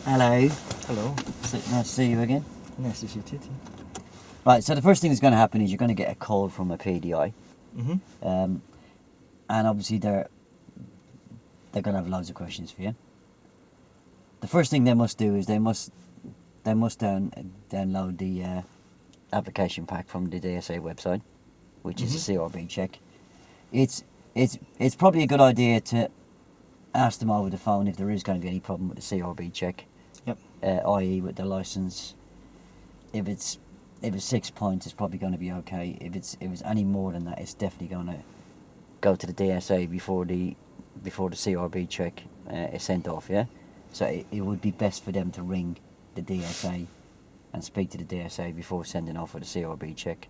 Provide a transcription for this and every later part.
Hello. Hello. Nice to see you again. Nice to see you too. Right, so the first thing that's going to happen is you're going to get a call from a PDI. And obviously they're going to have loads of questions for you. The first thing they must do is they must download the application pack from the DSA website, which is a CRB check. It's probably a good idea to ask them over the phone if there is going to be any problem with the CRB check. Yep. I.e. with the license. If it's 6 points, it's probably going to be okay. If it's any more than that, it's definitely going to go to the DSA before the CRB check is sent off. Yeah. So it would be best for them to ring the DSA and speak to the DSA before sending off for the CRB check.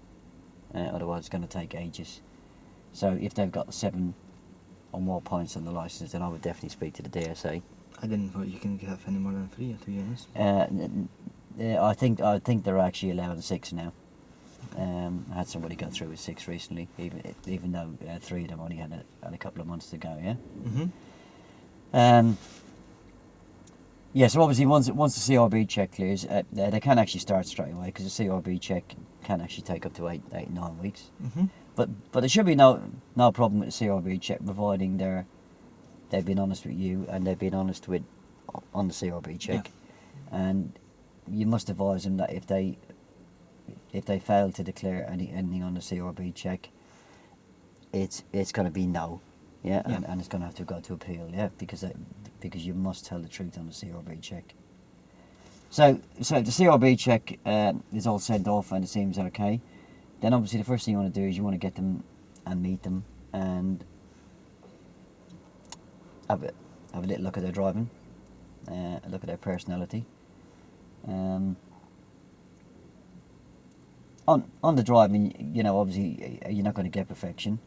Otherwise, it's going to take ages. So if they've got 7 or more points on the license, then I would definitely speak to the DSA. I didn't know you can have any more than 3, to be honest. I think they're actually allowing 6 now. I had somebody go through with 6 recently, even though 3 of them only had a couple of months to go. Yeah. Yeah. So obviously, once the CRB check clears, they can actually start straight away because the CRB check can actually take up to 8-9 weeks. But there should be no problem with the CRB check, providing they've been honest with you and they've been honest on the CRB check. Yeah. And you must advise them that if they fail to declare anything on the CRB check, it's going to be no. Yeah. And it's going to have to go to appeal. Yeah, because you must tell the truth on the CRB check. So the CRB check is all sent off and it seems okay. Then obviously the first thing you want to do is you want to get them and meet them and have a little look at their driving, a look at their personality. On the driving, obviously you're not going to get perfection,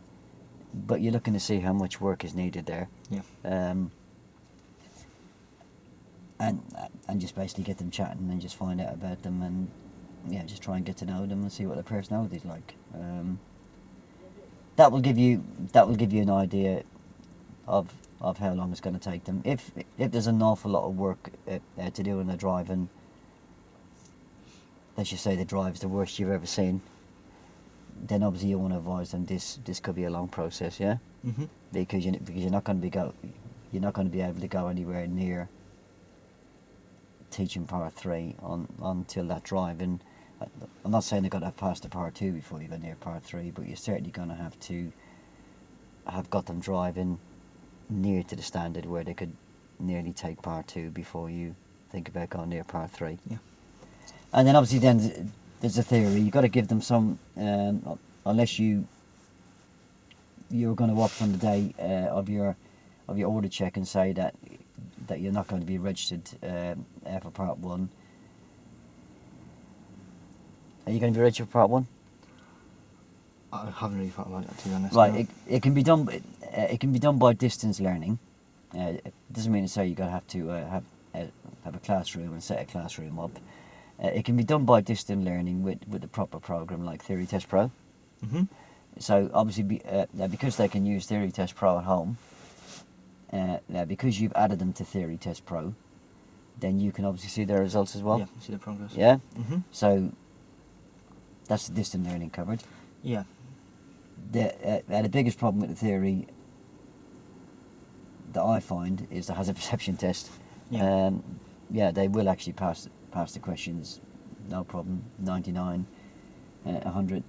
but you're looking to see how much work is needed there. Yeah. And just basically get them chatting and just find out about them and just try and get to know them and see what their personality's like. That will give you an idea of how long it's going to take them. If there's an awful lot of work to do in the driving, let's just say the drive's the worst you've ever seen, then obviously you want to advise them this could be a long process, yeah. Because you're not going to be able to go anywhere near teaching part 3 until that drive. And I'm not saying they've got to have passed the part 2 before you go near part 3, but you're certainly going to have to have got them driving near to the standard where they could nearly take part 2 before you think about going near part 3. Yeah. And then obviously then there's a theory. You've got to give them some, unless you're going to opt on the day of your ORDIT check and say that you're not going to be registered for part 1. Are you going to be registered for part 1? I haven't really thought about it, to be honest. Right, no. it can be done. It can be done by distance learning. It doesn't mean to say you're going to have to have a classroom and set a classroom up. It can be done by distance learning with the proper program like Theory Test Pro. So obviously, because they can use Theory Test Pro at home, because you've added them to Theory Test Pro, then you can obviously see their results as well. Yeah, see the progress. Yeah. So that's the distance learning covered. Yeah. The biggest problem with the theory that I find is the hazard perception test. Yeah. They will actually pass the questions, no problem. 99, 100,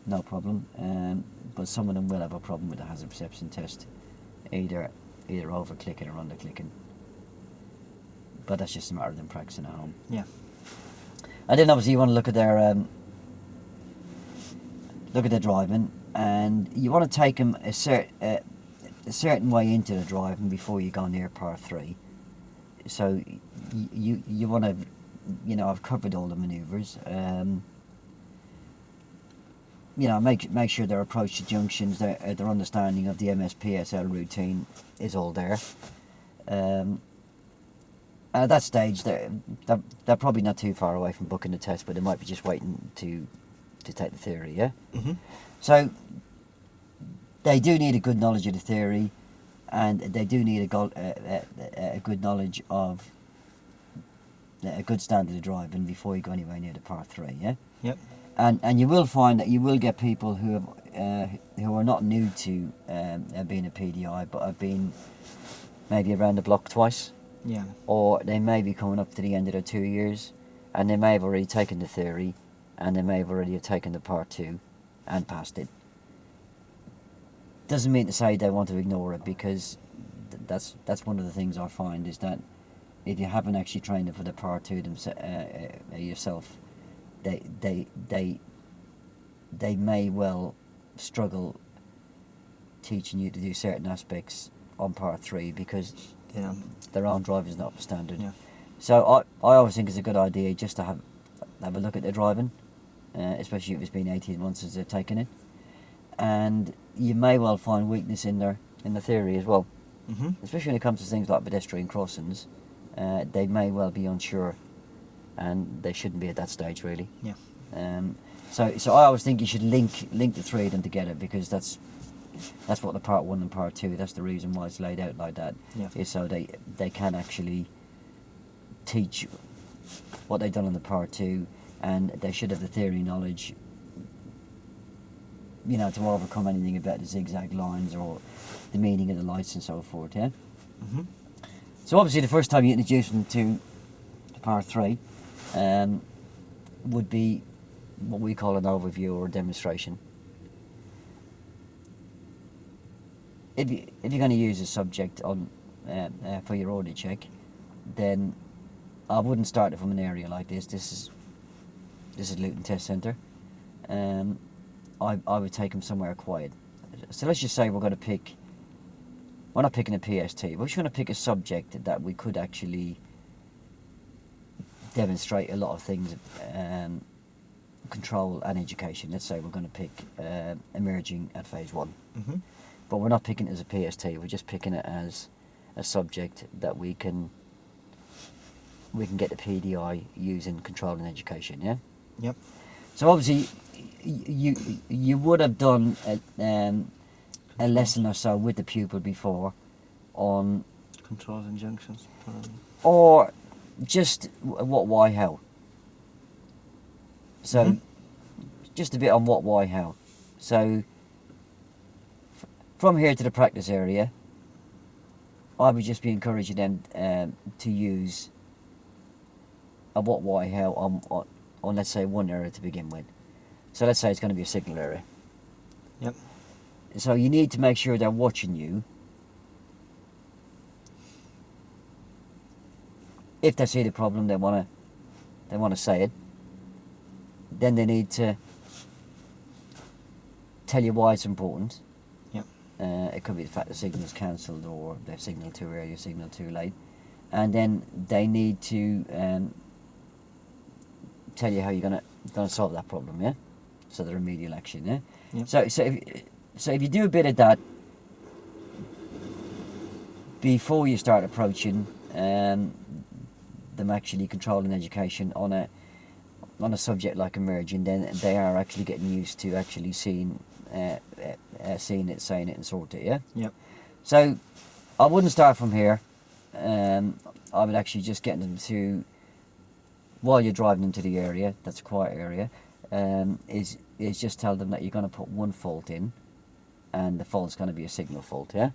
no problem. But some of them will have a problem with the hazard perception test, either over clicking or under clicking. But that's just a matter of them practicing at home. Yeah. And then obviously you want to look at their driving, and you want to take them a certain way into the driving before you go near part 3. So you want to, I've covered all the manoeuvres. Make sure their approach to junctions, their understanding of the MSPSL routine is all there. At that stage, they're probably not too far away from booking the test, but they might be just waiting to take the theory, yeah? So they do need a good knowledge of the theory, and they do need a good knowledge of a good standard of driving before you go anywhere near the Part 3, yeah? Yep. And you will find that you will get people who are not new to being a PDI, but have been maybe around the block twice, Yeah. or they may be coming up to the end of their 2 years, and they may have already taken the theory, and they may have already taken the Part 2 and passed it. Doesn't mean to say they want to ignore it, because that's one of the things I find, is that if you haven't actually trained them for the Part 2 yourself, they may well struggle teaching you to do certain aspects on Part 3 because Yeah. their own driving's not up to standard. Yeah. So I always think it's a good idea just to have a look at their driving, especially if it's been 18 months since they've taken it, and you may well find weakness in the theory as well, especially when it comes to things like pedestrian crossings. They may well be unsure, and they shouldn't be at that stage, really. Yeah. So I always think you should link the three of them together, because that's what the Part 1 and Part 2, that's the reason why it's laid out like that, Yeah. is so they can actually teach what they've done in the Part 2, and they should have the theory knowledge, to overcome anything about the zigzag lines or the meaning of the lights and so forth, yeah? So obviously the first time you introduce them to Part 3 would be what we call an overview or a demonstration. If you're going to use a subject on for your ORDIT check, then I wouldn't start it from an area like this. This is Luton Test Centre. I would take them somewhere quiet. So let's just say we're not picking a PST. We're just going to pick a subject that we could actually demonstrate a lot of things, control and education. Let's say we're going to pick emerging at phase 1. But we're not picking it as a PST, we're just picking it as a subject that we can get the PDI using control and education, yeah? Yep. So obviously you would have done a lesson or so with the pupil before on Controls and junctions. or just what, why, how. So just a bit on what, why, how. So from here to the practice area, I would just be encouraging them to use a what, why, how on let's say one area to begin with. So let's say it's going to be a signal area. Yep. So you need to make sure they're watching you. If they see the problem, they want to say it. Then they need to tell you why it's important. Yep. It could be the fact the signal's cancelled, or they've signalled too early or signalled too late. And then they need to tell you how you're gonna solve that problem, yeah? So the remedial action, yeah? Yep. So if you do a bit of that before you start approaching them actually controlling education on a subject like emerging, then they are actually getting used to actually seeing it, saying it, and sort it, yeah? Yep. So I wouldn't start from here. I would actually just get them to, while you're driving them to the area, that's a quiet area, is just tell them that you're going to put one fault in, and the fault's going to be a signal fault, yeah?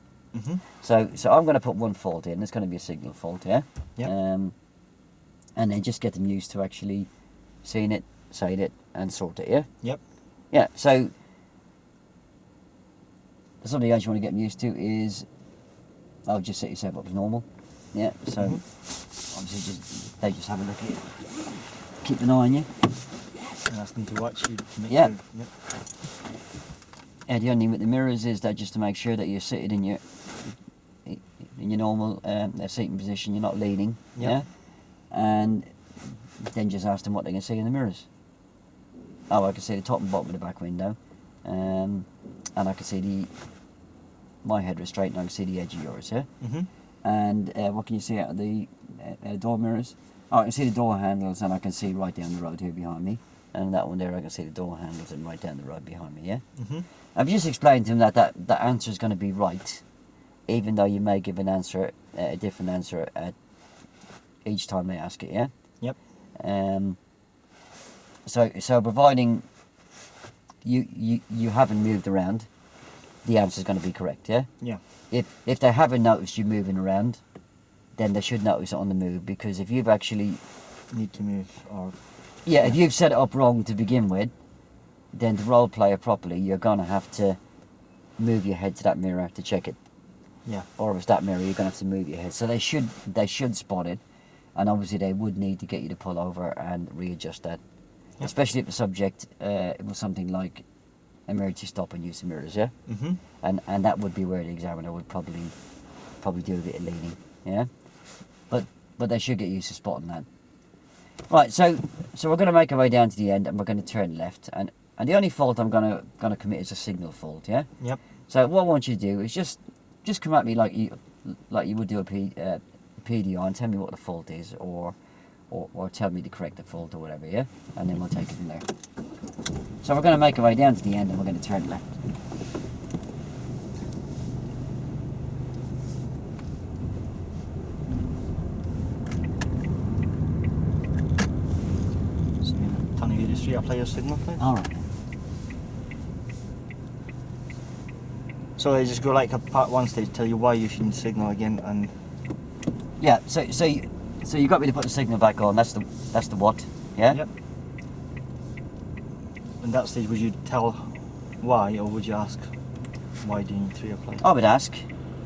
So I'm going to put one fault in, it's going to be a signal fault, yeah? Yep. And then just get them used to actually seeing it, saying it, and sort it, yeah? Yep. Yeah, so something else you want to get them used to is, just set yourself up as normal, yeah? So obviously they just have a look at you, keep an eye on you. And ask them to watch you. Yeah. Sure. Yep. Yeah, the only thing with the mirrors is that just to make sure that you're sitting in your normal seating position, you're not leaning, Yep. yeah? And then just ask them what they can see in the mirrors. I can see the top and bottom of the back window, and I can see my head was straight, and I can see the edge of yours, yeah? And what can you see out of the door mirrors? I can see the door handles, and I can see right down the road here behind me. And that one there, I can see the door handles and right down the road behind me, yeah? I've just explained to them that answer is going to be right, even though you may give an answer, a different answer at each time they ask it, yeah? Yep. So providing you haven't moved around, the answer is going to be correct. Yeah. Yeah. If they haven't noticed you moving around, then they should notice it on the move, because if you've actually Need to move or. yeah, if you've set it up wrong to begin with, then to role play it properly, you're gonna have to move your head to that mirror to check it. Yeah. Or if it's that mirror, you're gonna have to move your head. So they should spot it, and obviously they would need to get you to pull over and readjust that, Yep. especially if the subject it was something like emergency stop and use of mirrors, yeah. Mhm. And that would be where the examiner would probably do a bit of leaning, yeah. But they should get used to spotting that. Right, so we're going to make our way down to the end, and we're going to turn left, and the only fault I'm going to commit is a signal fault, yeah. Yep. So what I want you to do is just come at me like you would do a PDR, and tell me what the fault is, or tell me to correct the fault or whatever, yeah, and then we'll take it from there. So we're going to make our way down to the end, and we're going to turn left. So turning you to street, apply your signal, please. All right. So they just go like a part 1 stage, tell you why you shouldn't signal again, and Yeah. So you got me to put the signal back on. That's the what, yeah. yep. In that stage, would you tell why, or would you ask why do you need to reapply? I would ask.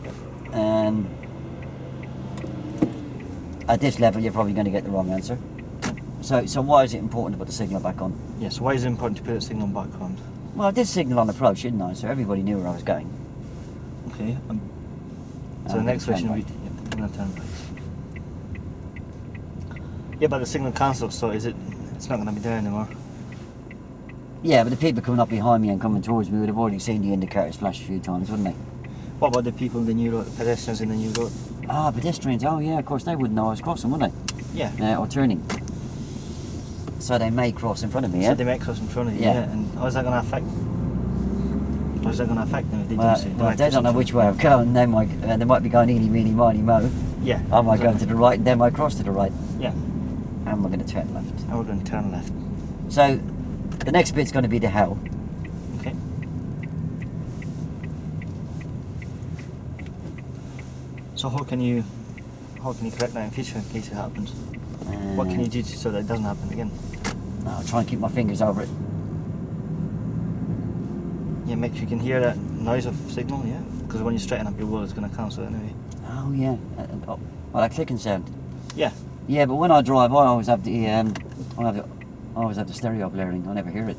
Yep. At this level, you're probably going to get the wrong answer. So why is it important to put the signal back on? Yes. Why is it important to put the signal back on? Well, I did signal on approach, didn't I? So everybody knew where I was going. Okay. So the I'm next gonna question turn would be, I'm going to turn right. Yeah, but the signal cancels, so it's not going to be there anymore. Yeah, but the people coming up behind me and coming towards me would have already seen the indicators flash a few times, wouldn't they? What about the people in the new road, the pedestrians in the new road? Ah, pedestrians. Oh yeah, of course they wouldn't know I was crossing, would they? Yeah. Or turning. So they may cross in front of me, yeah? So they might cross in front of you, Yeah. yeah. And how's that going to affect? How's that going to affect them if they Well, do see? well, if they don't know which way I'm going, they might be going eeny, meeny, miny, mo. Yeah. I might go to exactly. the right, and they might cross to the right. Yeah. And we're going to turn left. And we're going to turn left. So the next bit's going to be the how. Okay. So how can you correct that in future in case it happens? What can you do so that it doesn't happen again? I'll try and keep my fingers over it. Yeah, make sure you can hear that noise of signal, yeah? Because when you straighten up your wheel, it's going to cancel it anyway. Oh yeah. That clicking sound. Yeah. Yeah, but when I drive, I always have the I always have the stereo blaring. I never hear it.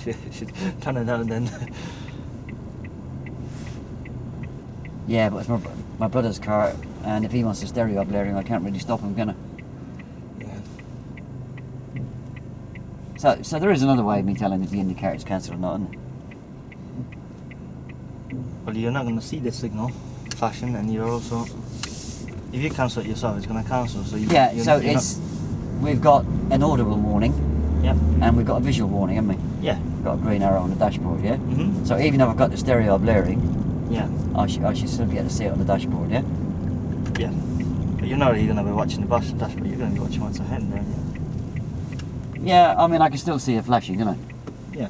You should turn it down and then. Yeah, but it's my brother's car, and if he wants the stereo blaring, I can't really stop him, can I? Yeah. So there is another way of me telling if the indicator's cancelled or not, isn't there? Well, you're not going to see the signal flashing, and you're also, if you cancel it yourself, it's going to cancel. So Yeah. So you're we've got an audible warning, Yep. and we've got a visual warning, haven't we? Yeah. We've got a green arrow on the dashboard, yeah. Mhm. So even though I've got the stereo blaring, Yeah. I should still be able to see it on the dashboard, yeah. Yeah. But you're not really going to be watching the bus dashboard. You're going to be watching what's ahead there. Yeah, I mean I can still see it flashing, can I? Yeah.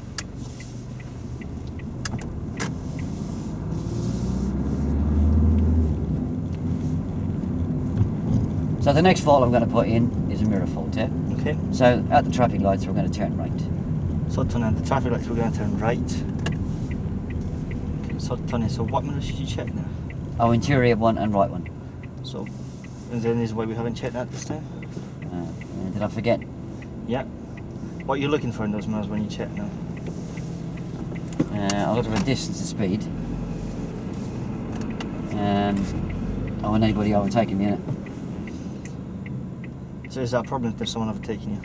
So the next fault I'm going to put in is a mirror fault, yeah. Okay. So at the traffic lights we're going to turn right. So Tony, at the traffic lights we're going to turn right. Okay, so Tony, so what mirrors should you check now? Oh, interior one and right one. So, is there any reason why we haven't checked that this time? Did I forget? Yeah. What are you looking for in those mirrors when you check now? I'll look at the distance and speed. I want anybody overtaking me, innit? So is that a problem if there's someone overtaking you?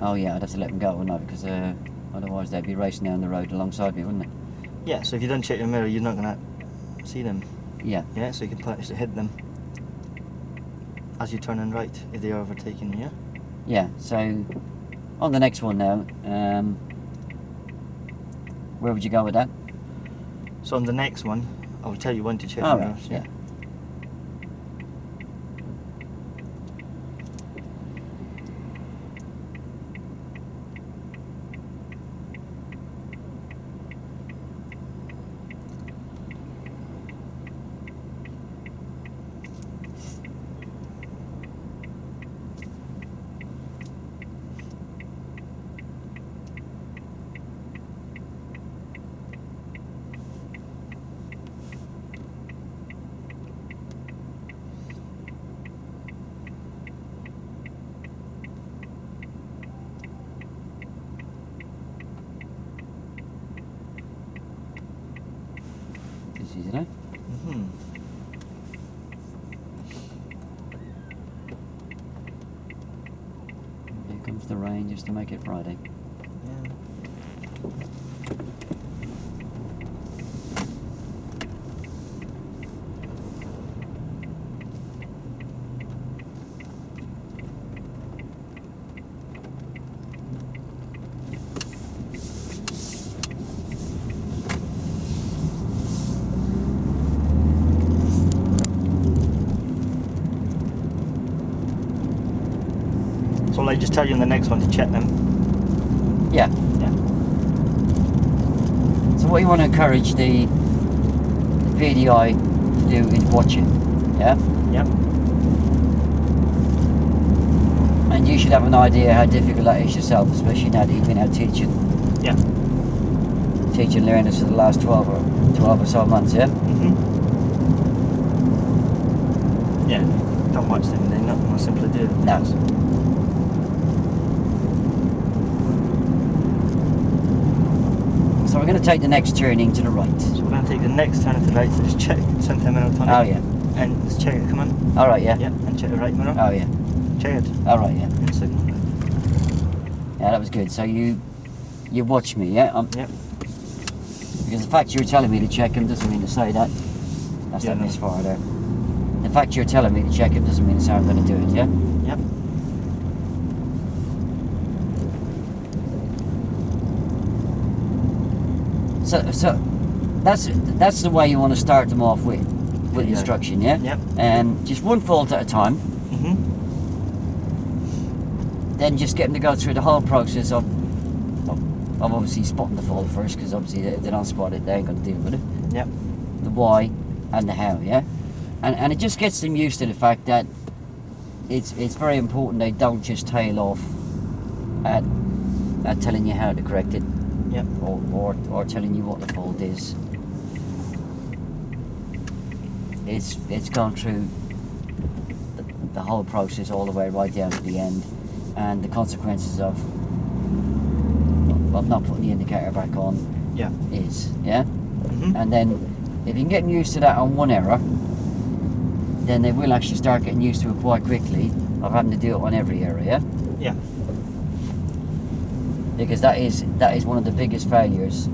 Oh yeah, I'd have to let them go, wouldn't I? Because otherwise they'd be racing down the road alongside me, wouldn't they? Yeah, so if you don't check your mirror, you're not going to see them. Yeah. Yeah, so you can actually hit them as you turn in right if they are overtaking you, yeah? Yeah, so on the next one now, where would you go with that? So on the next one, I will tell you when to check Oh, the right, mirrors. yeah. Here comes the rain just to make it Friday. Yeah. So will I just tell you in the next one to check them? Yeah. Yeah. So what you want to encourage the PDI to do is watch it. Yeah. Yep. And you should have an idea how difficult that is yourself, especially now that you've been out teaching. Yeah. Teaching learners for the last 12 or so months, yeah? Mhm. Yeah. Don't watch them. They're not more simple to do. No. So we're going to take the next turning to the right. So we're going to take the next turn to the right. So just check center mirror, Tony. Oh, yeah. And let's check it. Come on. All right, yeah. Yeah. And check the right mirror. Oh, yeah. Check it. All right, yeah. And signal. Yeah, that was good. So you watch me, yeah? Yep. Because the fact you're telling me to check him doesn't mean to say that. That's Yeah, that no. misfire there. The fact you're telling me to check him doesn't mean to say I'm going to do it, yeah? Yep. So that's the way you want to start them off with Yeah. instruction, yeah? Yep. Just one fault at a time. Mhm. Then just get them to go through the whole process of obviously spotting the fault first, because obviously if they don't spot it, they ain't going to deal with it. Yep. The why and the how, yeah? And it just gets them used to the fact that it's very important they don't just tail off at telling you how to correct it. Yep. Or telling you what the fault is. It's gone through the whole process all the way right down to the end, and the consequences of not putting the indicator back on Yeah. is, yeah? Mhm. And then if you can get them used to that on one error, then they will actually start getting used to it quite quickly of having to do it on every error, yeah? Yeah. Because that is one of the biggest failures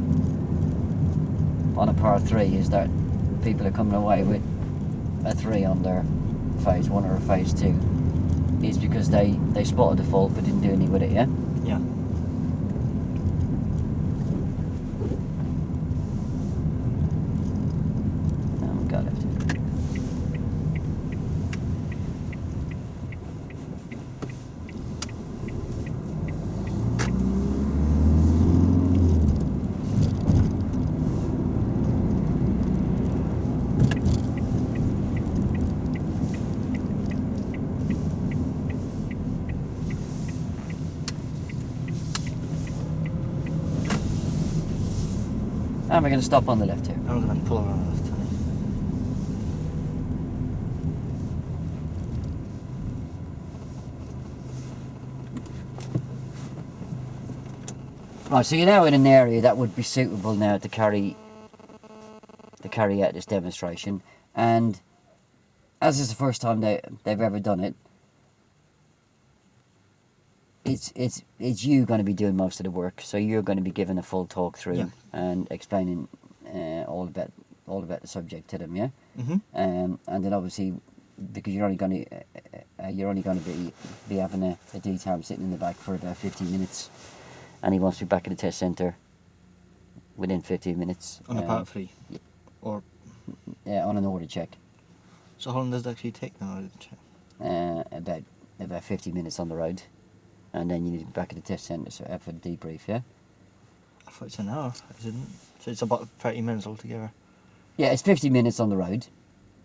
on a par 3, is that people are coming away with a 3 on their phase 1 or a phase 2 is because they spotted the fault but didn't do anything with it, yeah? Yeah. Oh, got it. And we're going to stop on the left here. I'm going to pull around this, Tony. Right, so you're now in an area that would be suitable now to carry out this demonstration, and as it's the first time they've ever done it, it's you going to be doing most of the work. So you're going to be giving a full talk through, Yeah. and explaining all about the subject to them, yeah. Mhm. And then obviously, because you're only going to be having a D-tab sitting in the back for about 15 minutes, and he wants to be back at the test centre within 15 minutes On a part 3. Or on an order check. so how long does it actually take now? About 50 minutes on the road, and then you need to be back at the test centre for the debrief, yeah? I thought it's an hour. Isn't it? So it's about 30 minutes altogether. Yeah, it's 50 minutes on the road.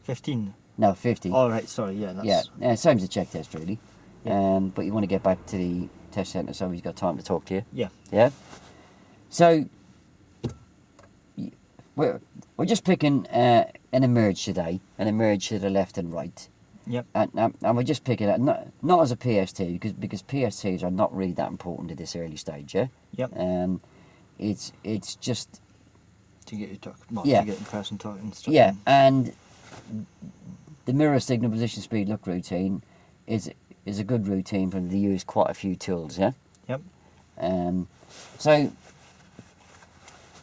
15. No, 50. Oh right, sorry. Yeah. That's... Yeah, same as a check test, really. Yeah. But you want to get back to the test centre so he's got time to talk to you. Yeah. Yeah? So, we're just picking an emerge today, an emerge to the left and right. Yep. And we're just picking it, not as a PST, because PSTs are not really that important at this early stage, yeah? Yep. It's just... To get your talk. Well, Yeah. To get in person talking. Yeah, and the mirror signal position speed look routine is is a good routine for them to use quite a few tools, yeah? Yep. So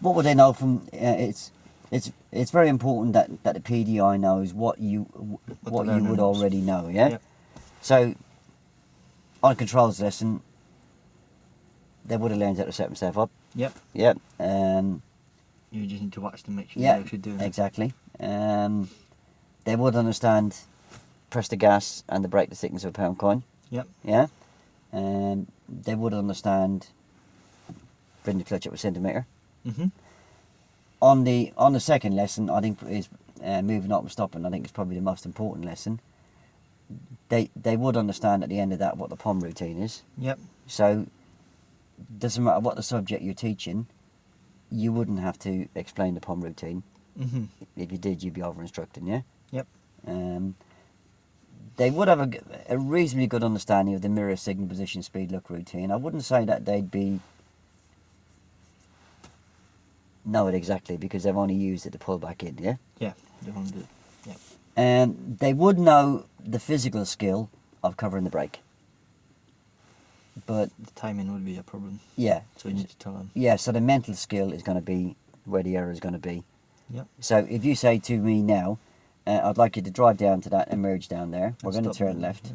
what would they know from it's very important that the PDI knows what you would already know, yeah? Yep. So on a controls lesson, they would have learned how to set themselves up. Yep. Yep. You just need to watch them, make sure Yeah, they're actually doing it. exactly. They would understand press the gas and the brake the thickness of a pound coin. Yep. Yeah. They would understand bring the clutch up a centimetre. Mhm. On the second lesson, I think is moving up and stopping. I think is probably the most important lesson. They would understand at the end of that what the POM routine is. Yep. So doesn't matter what the subject you're teaching, you wouldn't have to explain the POM routine. Mhm. If you did, you'd be over instructing, yeah. Yep. They would have a reasonably good understanding of the mirror, signal, position, speed, look routine. I wouldn't say that they'd know it exactly because they've only used it to pull back in, yeah. Yeah. They want to do it. They would know the physical skill of covering the brake, but The timing would be a problem, yeah, so you need to tell them. yeah. So the mental skill is going to be where the error is going to be. Yep. So if you say to me now, I'd like you to drive down to that and merge down there. We're And going to stop turn there, left,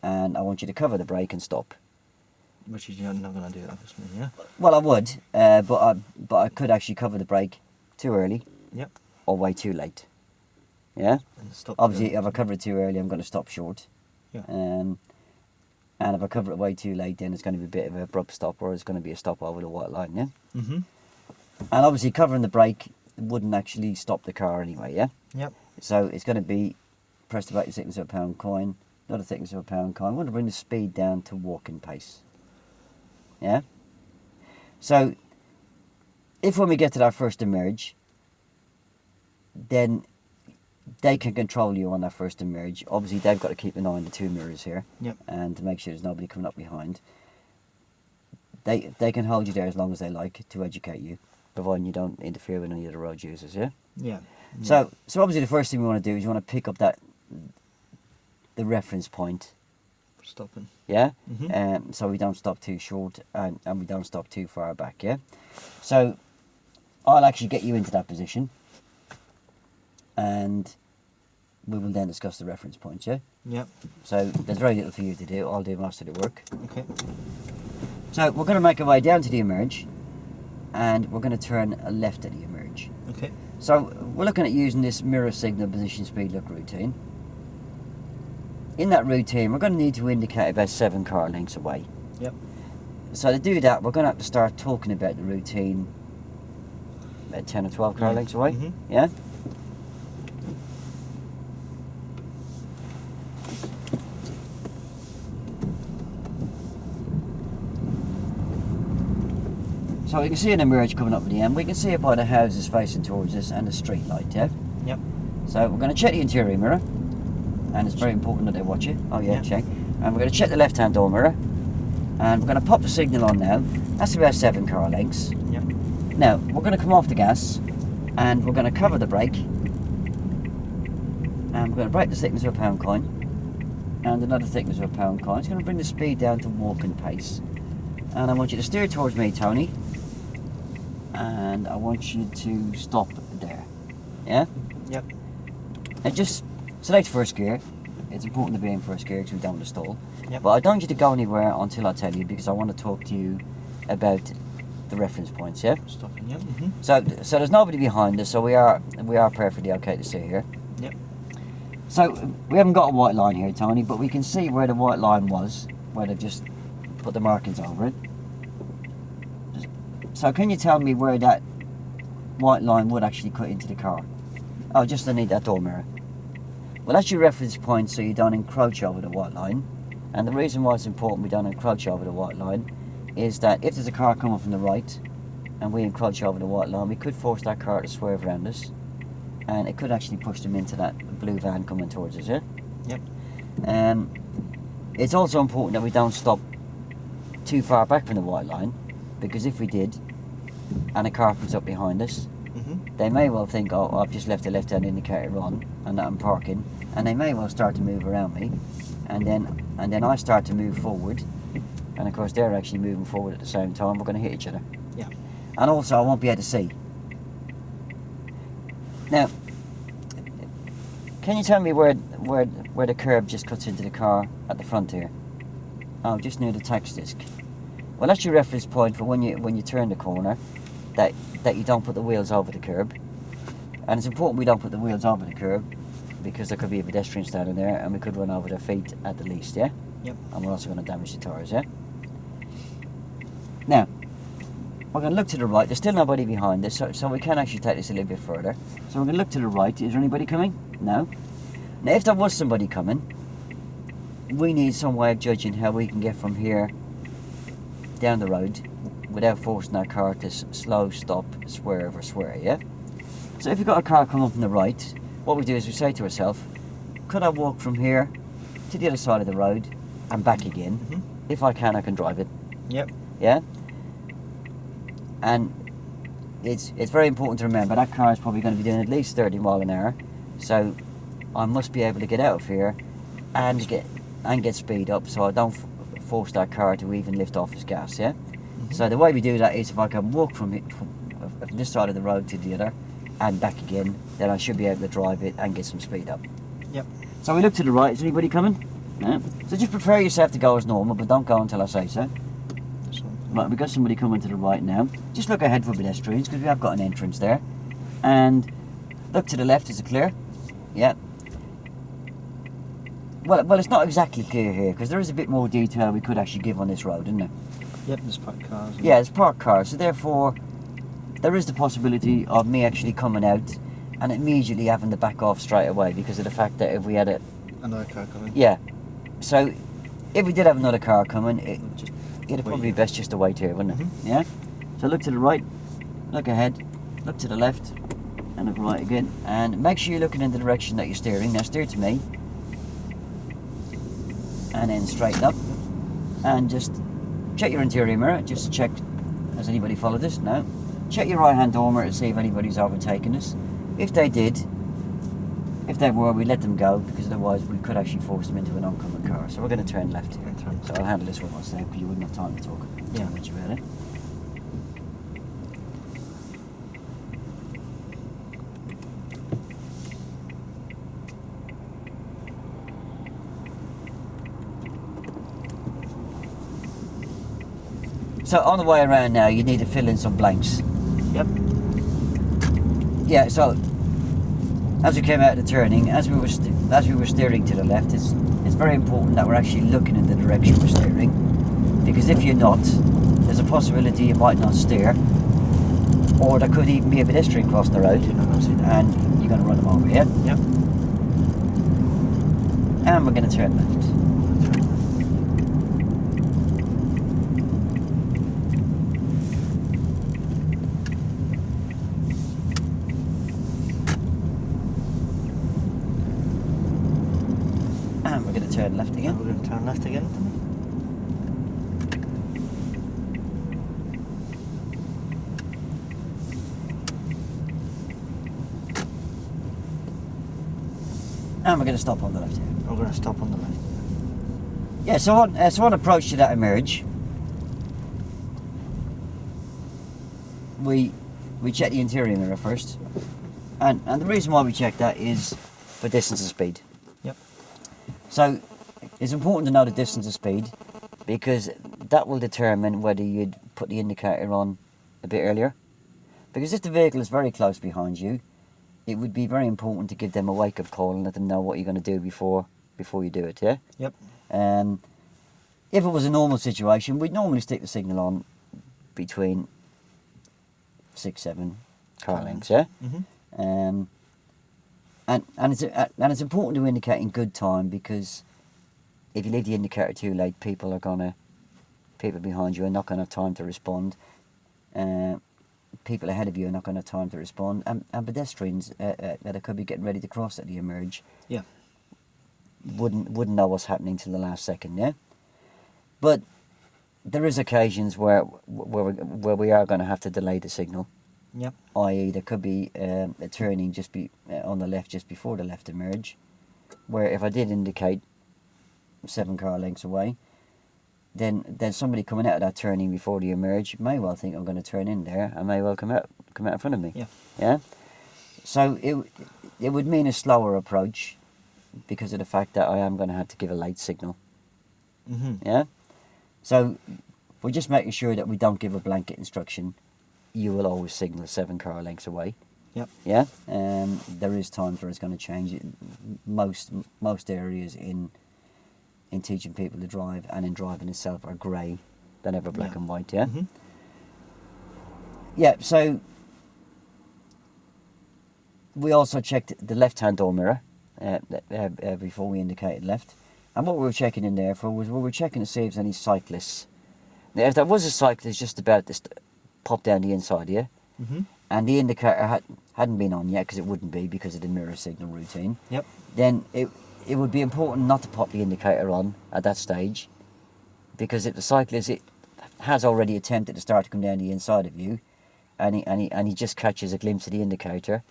yeah. and I want you to cover the brake and stop. Which is you're not going to do, obviously, yeah? Well, I would, but I could actually cover the brake too early Yep. or way too late. Yeah. And stop. Obviously, there. if I cover it too early, I'm going to stop short. Yeah. And if I cover it way too late, then it's going to be a bit of an abrupt stop, or it's going to be a stop over the white line. Yeah. Mhm. And obviously, covering the brake wouldn't actually stop the car anyway. Yeah. Yep. So it's going to be press the brake the thickness of a pound coin, not the thickness of a pound coin. I want to bring the speed down to walking pace. Yeah. So if when we get to that first emerge, then they can control you on that first emerge. Obviously, they've got to keep an eye on the two mirrors here, Yep. and to make sure there's nobody coming up behind. They can hold you there as long as they like to educate you, providing you don't interfere with any of the road users. Yeah. Yeah. So obviously the first thing we want to do is you want to pick up the reference point. Stopping. Yeah. Mhm. So we don't stop too short and we don't stop too far back. Yeah. So I'll actually get you into that position, and we will then discuss the reference points. Yeah. Yep. So there's very little for you to do. I'll do most of the work. Okay. So we're going to make our way down to the emerge, and we're going to turn left at the emerge. Okay. So we're looking at using this mirror signal position speed look routine. In that routine, we're going to need to indicate about 7 car lengths away. Yep. So to do that, we're going to have to start talking about the routine about 10 or 12 car Yeah. lengths away. Mhm. Yeah? So we can see an emerge coming up at the end. We can see it by the houses facing towards us and the street light, yeah? Yep. So we're going to check the interior mirror, and it's very important that they watch it. Oh yeah, Yeah. check. And we're going to check the left-hand door mirror, and we're going to pop the signal on now. That's about 7 car lengths. Yep. Now we're going to come off the gas, and we're going to cover the brake, and we're going to brake the thickness of a pound coin, and another thickness of a pound coin. It's going to bring the speed down to walking pace. And I want you to steer towards me, Tony, and I want you to stop there. Yeah? Yep. And just select first gear. It's important to be in first gear because we don't want to stall. Yep. But I don't want you to go anywhere until I tell you, because I want to talk to you about the reference points, yeah? Stopping. Yep. Mhm. So there's nobody behind us, so we are perfectly okay to see here. Yep. So we haven't got a white line here, Tony, but we can see where the white line was, where they've just put the markings over it. So can you tell me where that white line would actually cut into the car? Oh, just underneath that door mirror. Well, that's your reference point, so you don't encroach over the white line. And the reason why it's important we don't encroach over the white line is that if there's a car coming from the right and we encroach over the white line, we could force that car to swerve around us, and it could actually push them into that blue van coming towards us, yeah? Yep. It's also important that we don't stop too far back from the white line, because if we did, and a car comes up behind us, Mhm. they may well think, oh, I've just left the left-hand indicator on and that I'm parking, and they may well start to move around me, and then I start to move forward, and of course they're actually moving forward at the same time. We're going to hit each other. Yeah. And also I won't be able to see. Now, can you tell me where the curb just cuts into the car at the front here? Oh, just near the tax disc. Well, that's your reference point for when you turn the corner, that you don't put the wheels over the curb. And it's important we don't put the wheels over the curb, because there could be a pedestrian standing there and we could run over their feet at the least, yeah? Yep. And we're also going to damage the tyres, yeah? Now, we're going to look to the right. There's still nobody behind us, so we can actually take this a little bit further. So we're going to look to the right. Is there anybody coming? No. Now, if there was somebody coming, we need some way of judging how we can get from here down the road without forcing our car to slow, stop, swerve or swear, yeah? So if you've got a car coming from the right, what we do is we say to ourselves, could I walk from here to the other side of the road and back again? Mm-hmm. If I can, I can drive it. Yep. Yeah? And it's very important to remember that car is probably going to be doing at least 30 mile an hour, so I must be able to get out of here and get speed up, so I don't force that car to even lift off its gas, yeah? Mm-hmm. So the way we do that is if I can walk from this side of the road to the other and back again, then I should be able to drive it and get some speed up. Yep. So we look to the right. Is anybody coming? No. So just prepare yourself to go as normal, but don't go until I say so. Right, we've got somebody coming to the right now. Just look ahead for pedestrians, because we have got an entrance there. And look to the left. Is it clear? Yeah. Well, it's not exactly clear here, because there is a bit more detail we could actually give on this road, isn't there? Yep, there's parked cars. Yeah, there's parked cars, so therefore there is the possibility of me actually coming out and immediately having to back off straight away, because of the fact that if we had another car coming. Yeah. So if we did have another car coming, it'd wait probably be here. best just to wait here, wouldn't it? Mm-hmm. Yeah? So look to the right, look ahead, look to the left, and look right again. And make sure you're looking in the direction that you're steering. Now steer to me. And then straighten up. And just check your interior mirror, just to check, has anybody followed us? No. Check your right hand door mirror to see if anybody's overtaken us. If they did, if they were, we let them go, because otherwise we could actually force them into an oncoming car. So we're going to turn left here. So I'll handle this one myself, because you wouldn't have time to talk too much about it. So on the way around now, you need to fill in some blanks. Yep. Yeah. So as we came out of the turning, as we were steering to the left, it's very important that we're actually looking in the direction we're steering, because if you're not, there's a possibility you might not steer, or there could even be a pedestrian crossing the road, and you're going to run them over. Yeah. Yep. And we're going to turn left. And we're going to turn left again. We're going to turn left again. And we're going to stop on the left here. We're going to stop on the left. Yeah, so on approach to that emerge, we check the interior mirror first, and the reason why we check that is for distance and speed. Yep. So it's important to know the distance and speed, because that will determine whether you'd put the indicator on a bit earlier. Because if the vehicle is very close behind you, it would be very important to give them a wake-up call and let them know what you're going to do before you do it, yeah? Yep. If it was a normal situation, we'd normally stick the signal on between 6-7 car lengths, yeah? Mm-hmm. And it's important to indicate in good time, because if you leave the indicator too late, people behind you are not going to have time to respond. People ahead of you are not going to have time to respond, and pedestrians that could be getting ready to cross at the emerge, Yeah. wouldn't know what's happening till the last second, yeah. But there is occasions where we are going to have to delay the signal. Yep. I.e., there could be a turning on the left just before the left emerge, where if I did indicate 7 car lengths away, then somebody coming out of that turning before they emerge may well think I'm going to turn in there and may well come out in front of me. Yeah. Yeah. So it would mean a slower approach because of the fact that I am going to have to give a late signal. Yeah. So we're just making sure that we don't give a blanket instruction. You will always signal 7 car lengths away. Yep. Yeah. There is times where it's going to change. Most areas in teaching people to drive and in driving itself are grey than ever black and white. Yeah. Yeah. So we also checked the left-hand door mirror before we indicated left. And what we were checking in there for was we were checking to see if there's any cyclists. Now, if there was a cyclist just about to pop down the inside here, and the indicator hadn't been on yet, because it wouldn't be because of the mirror signal routine, Yep. then it would be important not to pop the indicator on at that stage, because if the cyclist has already attempted to start to come down the inside of you, and he just catches a glimpse of the indicator,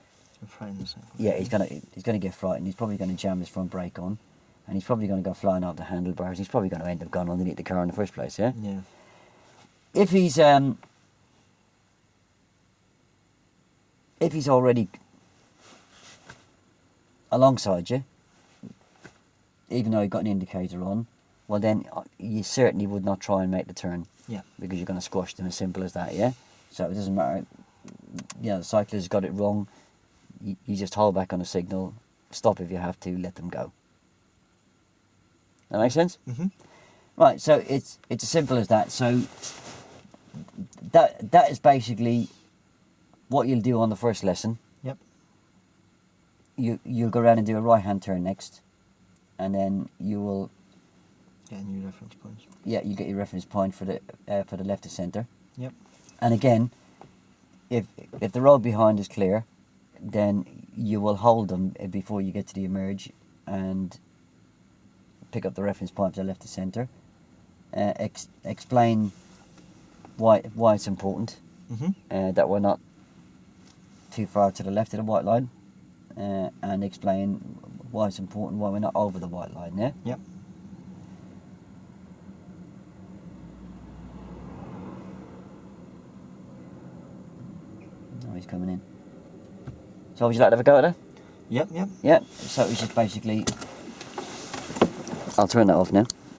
yeah, he's gonna get frightened. He's probably going to jam his front brake on, and he's probably going to go flying off the handlebars. He's probably going to end up going underneath the car in the first place. Yeah. Yeah. If he's already alongside you, even though you've got an indicator on, well then you certainly would not try and make the turn. Yeah. Because you're going to squash them, as simple as that. Yeah. So it doesn't matter. You know, the cyclist got it wrong. You just hold back on a signal, stop if you have to, let them go. That makes sense? Right, so it's as simple as that. So that is basically what you'll do on the first lesson. Yep. You'll go around and do a right-hand turn next, and then you will get a new reference point. Yeah, you get your reference point for the left of centre. Yep. And again, if the road behind is clear, then you will hold them before you get to the emerge and pick up the reference point for the left of centre. Explain why it's important that we're not too far to the left of the white line, and explain why it's important why we're not over the white line. Yeah. Yep. Oh, he's coming in. So would you like to have a go at it? Yep. Yeah. So it's just basically. I'll turn that off now.